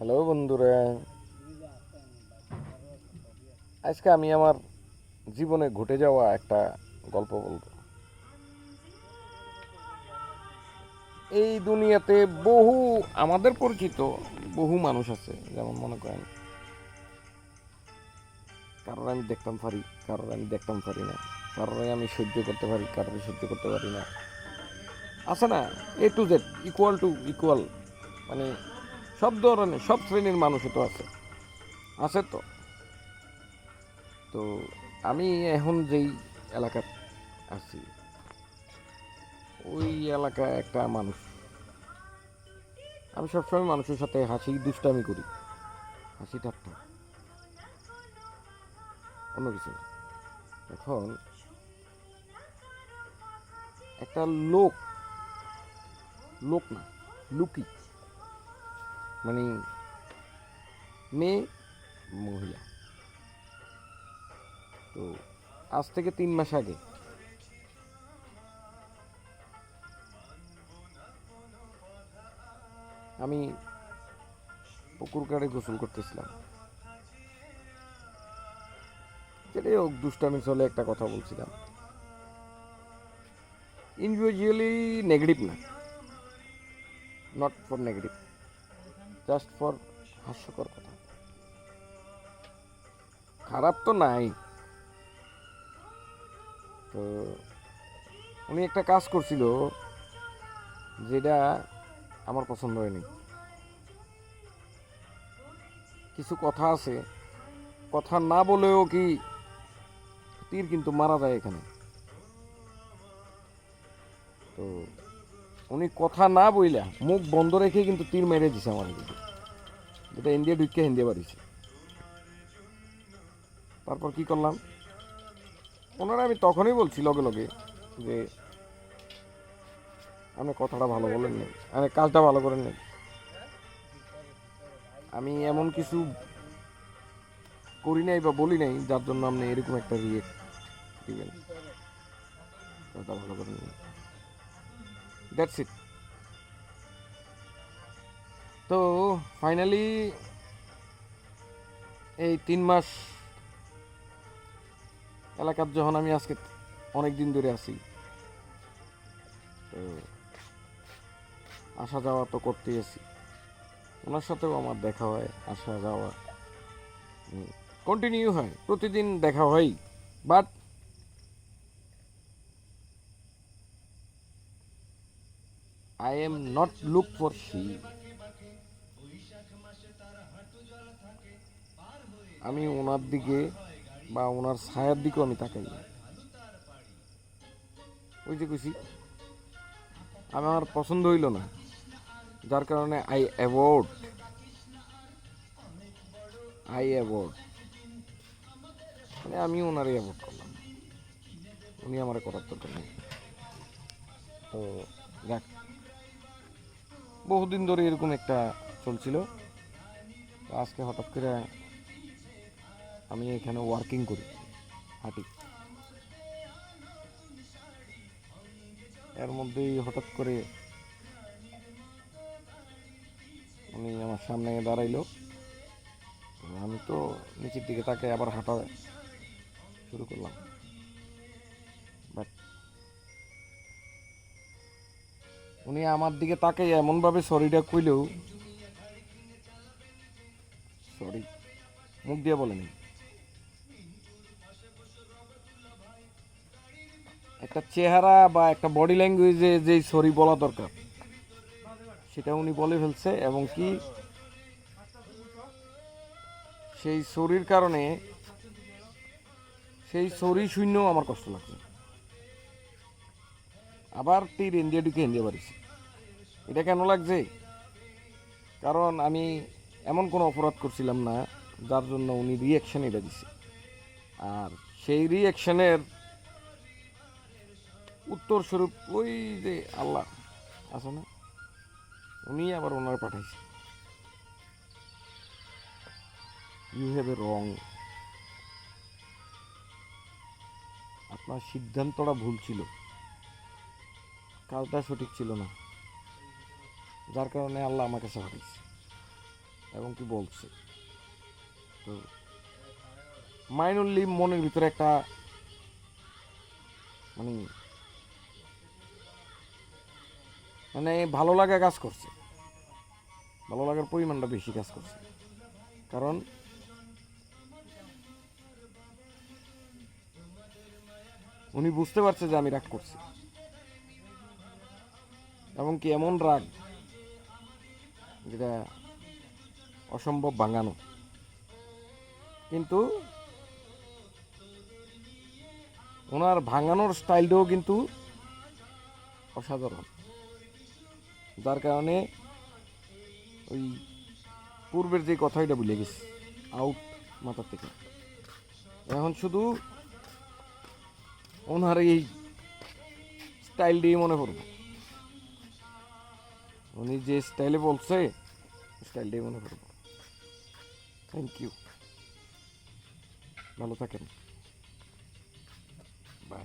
Hello বন্ধুরা, আজকে আমি আমার জীবনে ঘটে যাওয়া একটা গল্প বলবো। এই দুনিয়াতে বহু আমাদের পরিচিত বহু মানুষ আছে, যেমন মনে করেন কারোর আমি দেখতাম পারি, কারোর আমি দেখতাম পারি না, কারোর আমি সহ্য করতে পারি, কারোর সহ্য করতে পারি না। আছে না, A to Z equal to equal, মানে সব ধরনের সব শ্রেণীর মানুষই তো আছে, আছে তো। তো আমি এখন যেই এলাকার আছি, ওই এলাকায় একটা মানুষ, আমি সবসময় মানুষের সাথে হাসি দুষ্টামি করি, হাসি ঠাট্টা, অন্য কিছু না। এখন একটা লোক, লোক না, লুকি, মানে মেয়ে, মহিলা, তো আজ থেকে 3 মাস আগে আমি পুকুর কাড়ে গোসল করতেছিলাম। যেটাই হোক, দুষ্টামি চলে একটা কথা বলছিলাম, ইন্ডিভিজুয়ালি নেগেটিভ না, not for negative, just for হাস্যকর কথা, খারাপ তো নাই। তো উনি একটা কাজ করছিল যেটা আমার পছন্দ হয়নি। কিছু কথা আছে, কথা না বলেও কি তীর কিন্তু মারা যায় এখানে। তো উনি কথা না বইলা মুখ বন্ধ রেখে কিন্তু তীর মেরে দিছে আমার, কিন্তু যেটা ইন্ডিয়া ঢুকে হিন্দি বাড়িছে। তারপর কি করলাম, ওনারা আমি তখনই বলছি লগে লগে যে আপনি কথাটা ভালো বলেন নাই, আমি কাজটা ভালো করেন নাই, আমি এমন কিছু করি নাই বা বলি নাই যার জন্য আপনি এরকম একটা রিয়েক্ট দিবেন, কাজটা ভালো করেন নাই, দ্যাটস ইট। তো ফাইনালি এই 3 মাস এলাকার যখন আমি আজকে অনেক দিন ধরে আছি, তো আসা যাওয়া তো করতেই আছি, ওনার সাথেও আমার দেখা হয়, আসা যাওয়া কন্টিনিউ হয়, প্রতিদিন দেখা হয়। But I am not look for she, আমি ওনার দিকে বা ওনার ছায়ার দিকেও আমি তাকাই না। ওই যে কইছি, আমার পছন্দ হইল না, যার কারণে আই অ্যাভয়েড, মানে আমি ওনারই অ্যাভয়েড করলাম, উনি আমার করার দরকার নেই। তো যাক, বহুদিন ধরে এরকম একটা চলছিল। তো আজকে হঠাৎ করে আমি এখানে ওয়ার্কিং করি, হাঁটি, এর মধ্যেই হঠাৎ করে উনি আমার সামনে দাঁড়াইলো। আমি তো নিচের দিকে তাকে আবার হাঁটা শুরু করলাম, বাট উনি আমার দিকে তাকে এমনভাবে সরিটা কইলেও, সরি মুখ দিয়ে বলেনি, একটা চেহারা বা একটা বডি ল্যাঙ্গুয়েজে যেই সরি বলা দরকার সেটা উনি বলে ফেলছে, এবং কি সেই সরির কারণে, সেই সরি শূন্যও আমার কষ্ট লাগছে। আবার তীর ইন্ডিয়া ঢুকে ইন্ডিয়া বাড়িছে। এটা কেন লাগছে? কারণ আমি এমন কোনো অপরাধ করছিলাম না যার জন্য উনি রিয়াকশন এটা দিছে, আর সেই রিয়াকশনের উত্তর স্বরূপ ওই যে আল্লাহ আছে না, উনি আবার ওনার পাঠাইছে, ইউ হ্যাভ এ রং, আপনার সিদ্ধান্তটা ভুল ছিল, কাজটা সঠিক ছিল না, যার কারণে আল্লাহ আমার কাছে পাঠাইছে। এবং কি বলছে। তো মাইনুল্লি মনের ভিতরে একটা মানে মানে ভালো লাগা কাজ করছে, ভালো লাগার পরিমাণটা বেশি কাজ করছে। কারণ উনি বুঝতে পারছে যে আমি রাগ করছি, এবং কি এমন রাগ যেটা অসম্ভব ভাঙানো। কিন্তু ওনার ভাঙানোর স্টাইলটাও কিন্তু অসাধারণ, যার কারণে ওই পূর্বের যে কথাটা ভুলে গেছি, আউট মাথা থেকে। এখন শুধু ওনার এই স্টাইল দিয়ে মনে পড়বো, উনি যে স্টাইলে বলছে স্টাইল দিয়ে মনে পড়বো। থ্যাংক ইউ, ভালো থাকেন, বাই।